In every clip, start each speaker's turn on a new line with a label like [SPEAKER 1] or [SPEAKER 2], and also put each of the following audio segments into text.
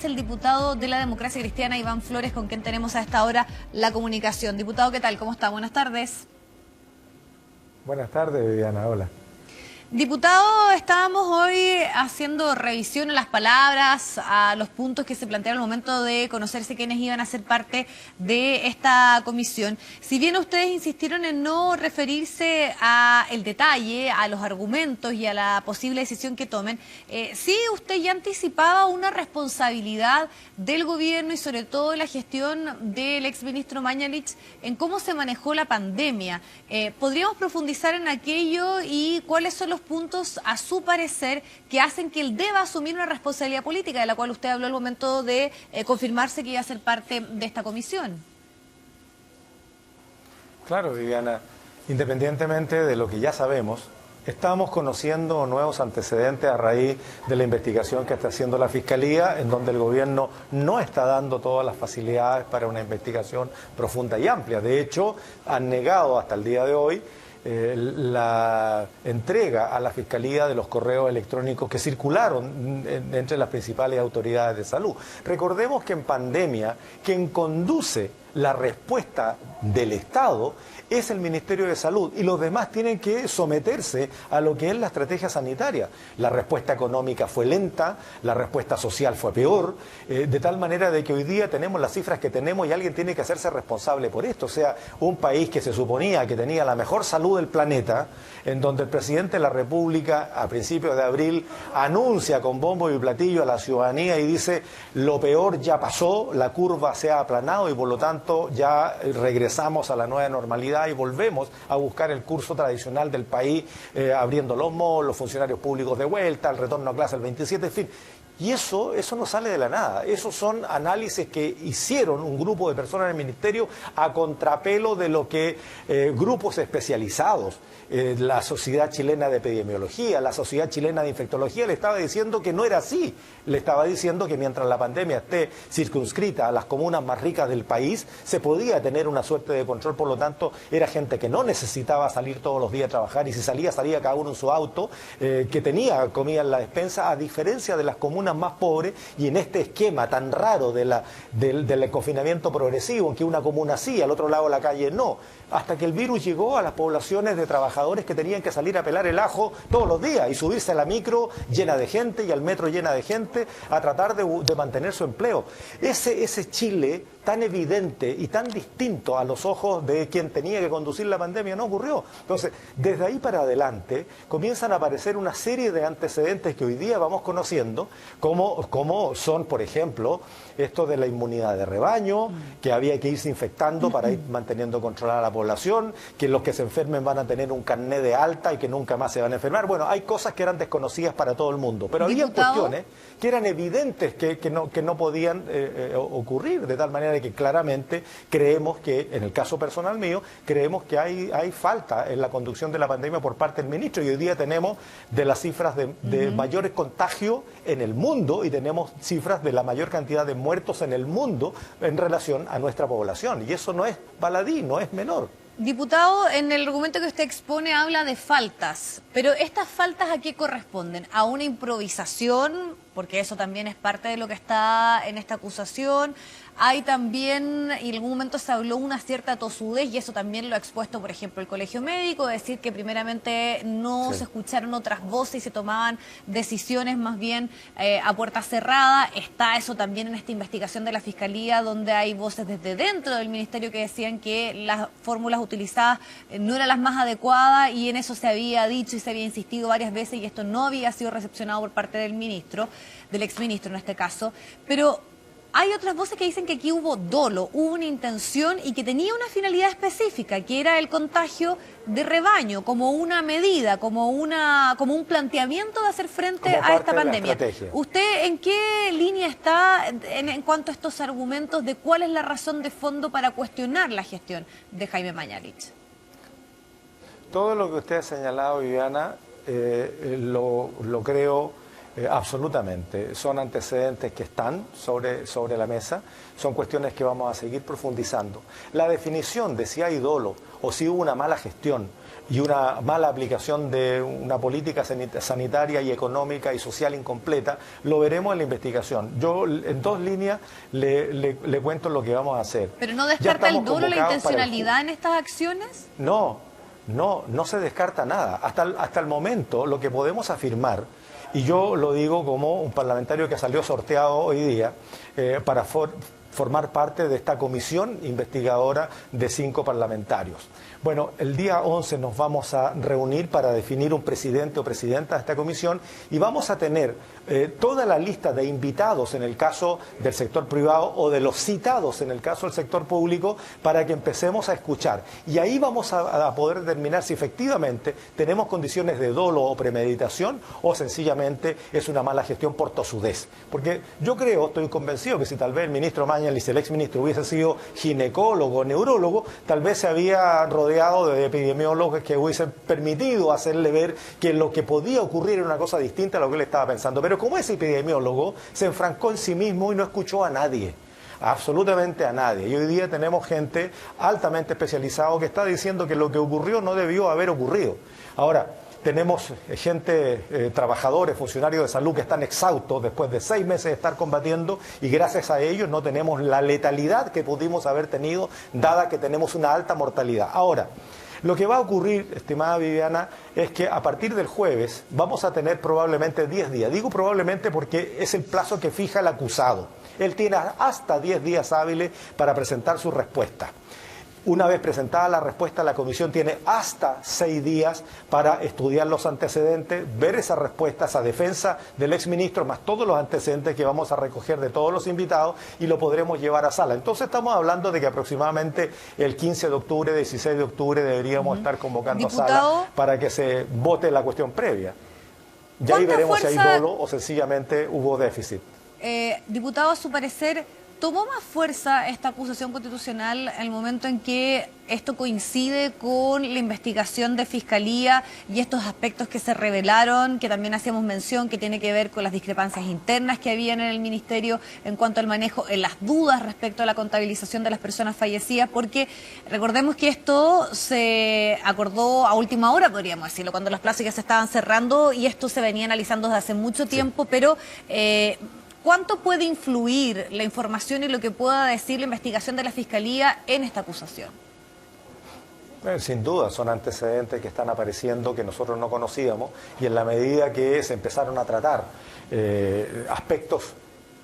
[SPEAKER 1] El diputado de la Democracia Cristiana, Iván Flores, con quien tenemos a esta hora la comunicación. Diputado, ¿qué tal? ¿Cómo está? Buenas tardes.
[SPEAKER 2] Buenas tardes, Viviana. Hola.
[SPEAKER 1] Diputado, estábamos hoy haciendo revisión a las palabras, a los puntos que se plantearon al momento de conocerse quiénes iban a ser parte de esta comisión. Si bien ustedes insistieron en no referirse al detalle, a los argumentos y a la posible decisión que tomen, sí usted ya anticipaba una responsabilidad del gobierno y sobre todo la gestión del exministro Mañalich en cómo se manejó la pandemia. ¿Podríamos profundizar en aquello y cuáles son los puntos, a su parecer, que hacen que él deba asumir una responsabilidad política, de la cual usted habló al momento de confirmarse que iba a ser parte de esta comisión?
[SPEAKER 2] Claro, Viviana, independientemente de lo que ya sabemos, estamos conociendo nuevos antecedentes a raíz de la investigación que está haciendo la Fiscalía, en donde el gobierno no está dando todas las facilidades para una investigación profunda y amplia. De hecho, han negado hasta el día de hoy la entrega a la Fiscalía de los correos electrónicos que circularon entre las principales autoridades de salud. Recordemos que en pandemia quien conduce la respuesta del Estado es el Ministerio de Salud y los demás tienen que someterse a lo que es la estrategia sanitaria. La respuesta económica fue lenta, la respuesta social fue peor, de tal manera de que hoy día tenemos las cifras que tenemos y alguien tiene que hacerse responsable por esto. O sea, un país que se suponía que tenía la mejor salud del planeta, en donde el presidente de la República a principios de abril anuncia con bombo y platillo a la ciudadanía y dice: lo peor ya pasó, la curva se ha aplanado y por lo tanto ya regresamos a la nueva normalidad y volvemos a buscar el curso tradicional del país, abriendo los malls, los funcionarios públicos de vuelta, el retorno a clase el 27, en fin. Y eso no sale de la nada, esos son análisis que hicieron un grupo de personas en el Ministerio a contrapelo de lo que grupos especializados, la Sociedad Chilena de Epidemiología, la Sociedad Chilena de Infectología, le estaba diciendo que no era así. Le estaba diciendo que mientras la pandemia esté circunscrita a las comunas más ricas del país, se podía tener una suerte de control, por lo tanto, era gente que no necesitaba salir todos los días a trabajar y si salía cada uno en su auto, que tenía comida en la despensa, a diferencia de las comunas más pobres, y en este esquema tan raro del confinamiento progresivo, en que una comuna sí, al otro lado de la calle no, hasta que el virus llegó a las poblaciones de trabajadores que tenían que salir a pelar el ajo todos los días y subirse a la micro llena de gente y al metro llena de gente a tratar de mantener su empleo. Ese Chile tan evidente y tan distinto a los ojos de quien tenía que conducir la pandemia no ocurrió. Entonces, desde ahí para adelante comienzan a aparecer una serie de antecedentes que hoy día vamos conociendo, como son, por ejemplo, esto de la inmunidad de rebaño, que había que irse infectando para ir manteniendo controlada la población, que los que se enfermen van a tener un carné de alta y que nunca más se van a enfermar. Bueno, hay cosas que eran desconocidas para todo el mundo, pero había cuestiones que eran evidentes que no podían ocurrir, de tal manera que claramente creemos que, en el caso personal mío, creemos que hay falta en la conducción de la pandemia por parte del ministro, y hoy día tenemos de las cifras de mayores contagios en el mundo y tenemos cifras de la mayor cantidad de muertos en el mundo en relación a nuestra población, y eso no es baladí, no es menor.
[SPEAKER 1] Diputado, en el argumento que usted expone habla de faltas, pero ¿estas faltas a qué corresponden? ¿A una improvisación? Porque eso también es parte de lo que está en esta acusación. Hay también, y en algún momento se habló una cierta tosudez, y eso también lo ha expuesto, por ejemplo, el Colegio Médico, decir que primeramente no se escucharon otras voces y se tomaban decisiones más bien a puerta cerrada. Está eso también en esta investigación de la Fiscalía, donde hay voces desde dentro del Ministerio que decían que las fórmulas utilizadas no eran las más adecuadas, y en eso se había dicho y se había insistido varias veces, y esto no había sido recepcionado por parte del ministro, del exministro en este caso. Pero hay otras voces que dicen que aquí hubo dolo, hubo una intención y que tenía una finalidad específica, que era el contagio de rebaño, como una medida, como un planteamiento de hacer frente a esta pandemia. ¿Usted en qué línea está en cuanto a estos argumentos de cuál es la razón de fondo para cuestionar la gestión de Jaime Mañalich?
[SPEAKER 2] Todo lo que usted ha señalado, Viviana, lo creo Absolutamente. Son antecedentes que están sobre la mesa, son cuestiones que vamos a seguir profundizando. La definición de si hay dolo o si hubo una mala gestión y una mala aplicación de una política sanitaria y económica y social incompleta, lo veremos en la investigación. Yo en 2 líneas le cuento lo que vamos a hacer.
[SPEAKER 1] ¿Pero no descarta el dolo, la intencionalidad en estas acciones?
[SPEAKER 2] No se descarta nada. Hasta el momento lo que podemos afirmar, y yo lo digo como un parlamentario que salió sorteado hoy día para formar parte de esta comisión investigadora de 5 parlamentarios. Bueno, el día 11 nos vamos a reunir para definir un presidente o presidenta de esta comisión y vamos a tener toda la lista de invitados en el caso del sector privado o de los citados en el caso del sector público para que empecemos a escuchar. Y ahí vamos a poder determinar si efectivamente tenemos condiciones de dolo o premeditación o sencillamente es una mala gestión por tosudez. Porque yo estoy convencido que si tal vez el ministro Mañalich, si el exministro hubiese sido ginecólogo o neurólogo, tal vez se había rodeado de epidemiólogos que hubiesen permitido hacerle ver que lo que podía ocurrir era una cosa distinta a lo que él estaba pensando. Pero como ese epidemiólogo se enfrancó en sí mismo y no escuchó a nadie, absolutamente a nadie. Y hoy día tenemos gente altamente especializada que está diciendo que lo que ocurrió no debió haber ocurrido. Ahora, tenemos trabajadores, funcionarios de salud que están exhaustos después de 6 meses de estar combatiendo y gracias a ellos no tenemos la letalidad que pudimos haber tenido, dada que tenemos una alta mortalidad. Ahora, lo que va a ocurrir, estimada Viviana, es que a partir del jueves vamos a tener probablemente 10 días. Digo probablemente porque es el plazo que fija el acusado. Él tiene hasta 10 días hábiles para presentar su respuesta. Una vez presentada la respuesta, la comisión tiene hasta 6 días para estudiar los antecedentes, ver esa respuesta, esa defensa del exministro, más todos los antecedentes que vamos a recoger de todos los invitados y lo podremos llevar a sala. Entonces estamos hablando de que aproximadamente el 15 de octubre, 16 de octubre deberíamos estar convocando a sala para que se vote la cuestión previa. Ya ahí veremos si hay dolo o sencillamente hubo déficit.
[SPEAKER 1] Diputado, a su parecer, ¿tomó más fuerza esta acusación constitucional en el momento en que esto coincide con la investigación de Fiscalía y estos aspectos que se revelaron, que también hacíamos mención, que tiene que ver con las discrepancias internas que habían en el Ministerio en cuanto al manejo, en las dudas respecto a la contabilización de las personas fallecidas? Porque recordemos que esto se acordó a última hora, podríamos decirlo, cuando los plazos ya se estaban cerrando y esto se venía analizando desde hace mucho tiempo, pero ¿cuánto puede influir la información y lo que pueda decir la investigación de la Fiscalía en esta acusación?
[SPEAKER 2] Sin duda, son antecedentes que están apareciendo que nosotros no conocíamos y en la medida que se empezaron a tratar aspectos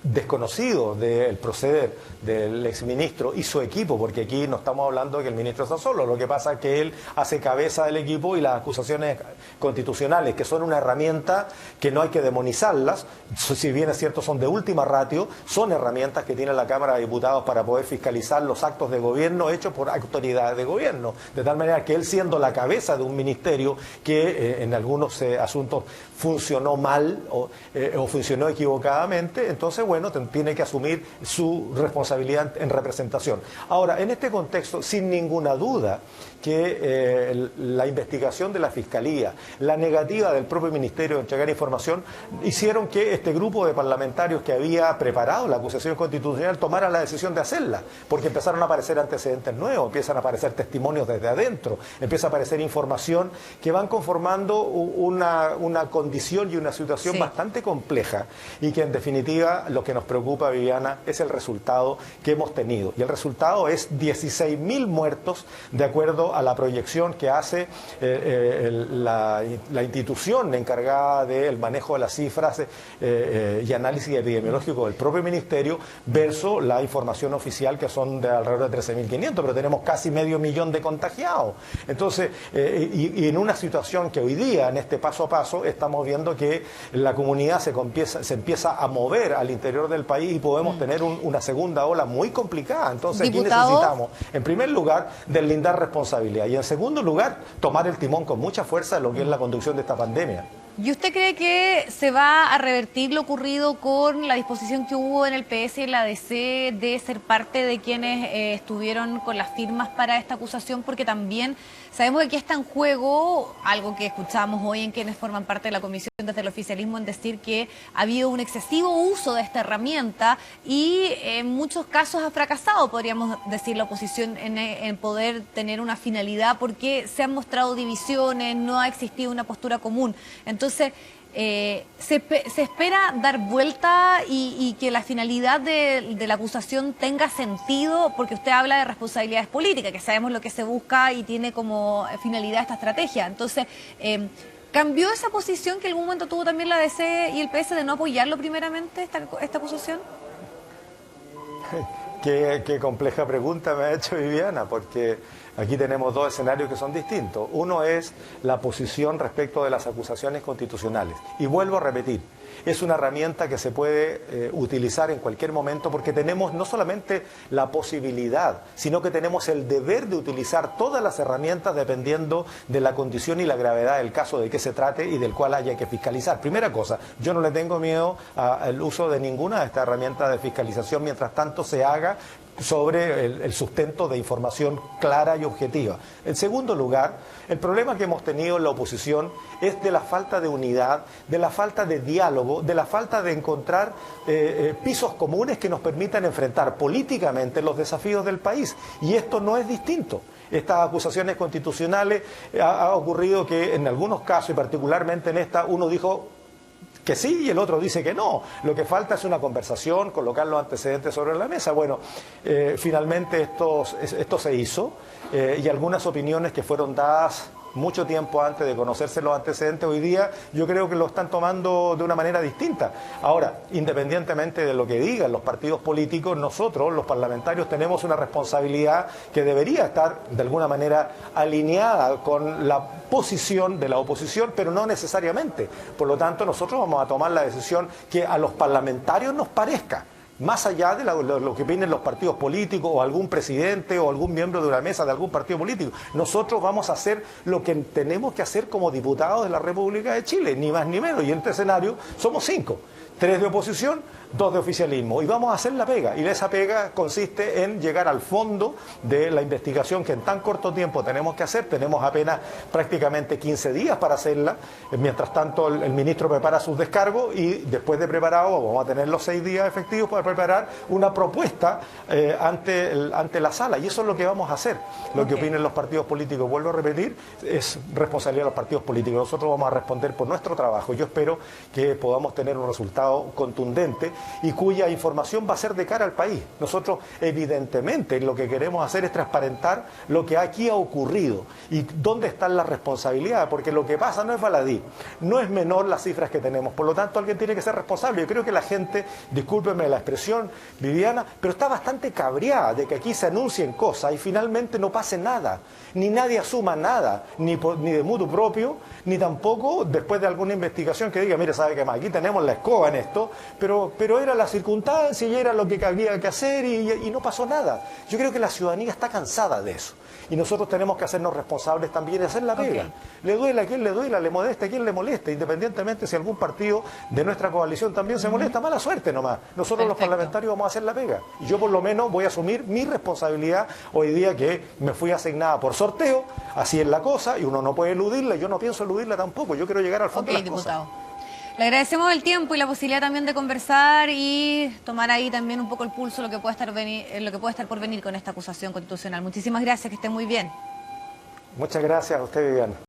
[SPEAKER 2] desconocidos del proceder del exministro y su equipo, porque aquí no estamos hablando de que el ministro está solo, lo que pasa es que él hace cabeza del equipo y las acusaciones constitucionales, que son una herramienta que no hay que demonizarlas, si bien es cierto son de última ratio, son herramientas que tiene la Cámara de Diputados para poder fiscalizar los actos de gobierno hechos por autoridades de gobierno, de tal manera que él, siendo la cabeza de un ministerio que en algunos asuntos funcionó mal o funcionó equivocadamente, entonces bueno, tiene que asumir su responsabilidad en representación. Ahora, en este contexto, sin ninguna duda que la investigación de la Fiscalía, la negativa del propio Ministerio de entregar información, hicieron que este grupo de parlamentarios que había preparado la acusación constitucional tomara la decisión de hacerla, porque empezaron a aparecer antecedentes nuevos, empiezan a aparecer testimonios desde adentro, empieza a aparecer información que van conformando una condición y una situación bastante compleja y que en definitiva lo que nos preocupa, Viviana, es el resultado que hemos tenido. Y el resultado es 16.000 muertos de acuerdo a la proyección que hace la institución encargada del manejo de las cifras y análisis epidemiológico del propio ministerio versus la información oficial que son de alrededor de 13.500, pero tenemos casi 500.000 de contagiados. Entonces, y en una situación que hoy día, en este paso a paso, estamos viendo que la comunidad se empieza a mover al interior del país y podemos tener una segunda ola muy complicada. Entonces, aquí necesitamos, en primer lugar, deslindar responsabilidad y en segundo lugar, tomar el timón con mucha fuerza de lo que es la conducción de esta pandemia.
[SPEAKER 1] ¿Y usted cree que se va a revertir lo ocurrido con la disposición que hubo en el PS y en la DC de ser parte de quienes estuvieron con las firmas para esta acusación? Porque también sabemos que aquí está en juego algo que escuchamos hoy en quienes forman parte de la Comisión de desde el oficialismo en decir que ha habido un excesivo uso de esta herramienta y en muchos casos ha fracasado, podríamos decir, la oposición en poder tener una finalidad porque se han mostrado divisiones, no ha existido una postura común. Entonces, se espera dar vuelta y que la finalidad de la acusación tenga sentido, porque usted habla de responsabilidades políticas, que sabemos lo que se busca y tiene como finalidad esta estrategia. Entonces, ¿cambió esa posición que en algún momento tuvo también la DC y el PS de no apoyarlo primeramente, esta acusación?
[SPEAKER 2] Qué compleja pregunta me ha hecho Viviana, porque aquí tenemos dos escenarios que son distintos. Uno es la posición respecto de las acusaciones constitucionales. Y vuelvo a repetir, es una herramienta que se puede utilizar en cualquier momento porque tenemos no solamente la posibilidad, sino que tenemos el deber de utilizar todas las herramientas dependiendo de la condición y la gravedad del caso de qué se trate y del cual haya que fiscalizar. Primera cosa, yo no le tengo miedo al uso de ninguna de estas herramientas de fiscalización mientras tanto se haga sobre el sustento de información clara y objetiva. En segundo lugar, el problema que hemos tenido en la oposición es de la falta de unidad, de la falta de diálogo, de la falta de encontrar pisos comunes que nos permitan enfrentar políticamente los desafíos del país. Y esto no es distinto. Estas acusaciones constitucionales ha ocurrido que en algunos casos, y particularmente en esta, uno dijo que sí y el otro dice que no. Lo que falta es una conversación, colocar los antecedentes sobre la mesa. Bueno, finalmente esto se hizo y algunas opiniones que fueron dadas mucho tiempo antes de conocerse los antecedentes, hoy día yo creo que lo están tomando de una manera distinta. Ahora, independientemente de lo que digan los partidos políticos, nosotros, los parlamentarios, tenemos una responsabilidad que debería estar de alguna manera alineada con la posición de la oposición, pero no necesariamente. Por lo tanto, nosotros vamos a tomar la decisión que a los parlamentarios nos parezca, más allá de lo que opinen los partidos políticos o algún presidente o algún miembro de una mesa de algún partido político. Nosotros vamos a hacer lo que tenemos que hacer como diputados de la República de Chile, ni más ni menos. Y en este escenario somos 5, 3 de oposición, 2 de oficialismo. Y vamos a hacer la pega. Y esa pega consiste en llegar al fondo de la investigación que en tan corto tiempo tenemos que hacer. Tenemos apenas prácticamente 15 días para hacerla. Mientras tanto, el ministro prepara sus descargos y después de preparado vamos a tener los 6 días efectivos para preparar una propuesta ante la sala. Y eso es lo que vamos a hacer. Lo que opinen los partidos políticos, vuelvo a repetir, es responsabilidad de los partidos políticos. Nosotros vamos a responder por nuestro trabajo. Yo espero que podamos tener un resultado contundente y cuya información va a ser de cara al país. Nosotros, evidentemente, lo que queremos hacer es transparentar lo que aquí ha ocurrido y dónde están las responsabilidades, porque lo que pasa no es baladí, no es menor las cifras que tenemos, por lo tanto alguien tiene que ser responsable. Yo creo que la gente, discúlpeme la expresión, Viviana, pero está bastante cabreada de que aquí se anuncien cosas y finalmente no pase nada, ni nadie asuma nada, ni de mutuo propio, ni tampoco después de alguna investigación que diga, mire, sabe que más, aquí tenemos la escoba en esto, pero era la circunstancia y era lo que había que hacer y no pasó nada. Yo creo que la ciudadanía está cansada de eso. Y nosotros tenemos que hacernos responsables también de hacer la pega. Okay. Le duela a quien le duela, le molesta a quien le moleste, independientemente si algún partido de nuestra coalición también se molesta, mala suerte nomás. Nosotros los parlamentarios vamos a hacer la pega. Y yo por lo menos voy a asumir mi responsabilidad hoy día que me fui asignada por sorteo, así es la cosa, y uno no puede eludirla, y yo no pienso eludirla tampoco, yo quiero llegar al fondo de las
[SPEAKER 1] diputado.
[SPEAKER 2] cosas.
[SPEAKER 1] Le agradecemos el tiempo y la posibilidad también de conversar y tomar ahí también un poco el pulso lo que puede estar por venir con esta acusación constitucional. Muchísimas gracias, que esté muy bien.
[SPEAKER 2] Muchas gracias a usted, Viviana.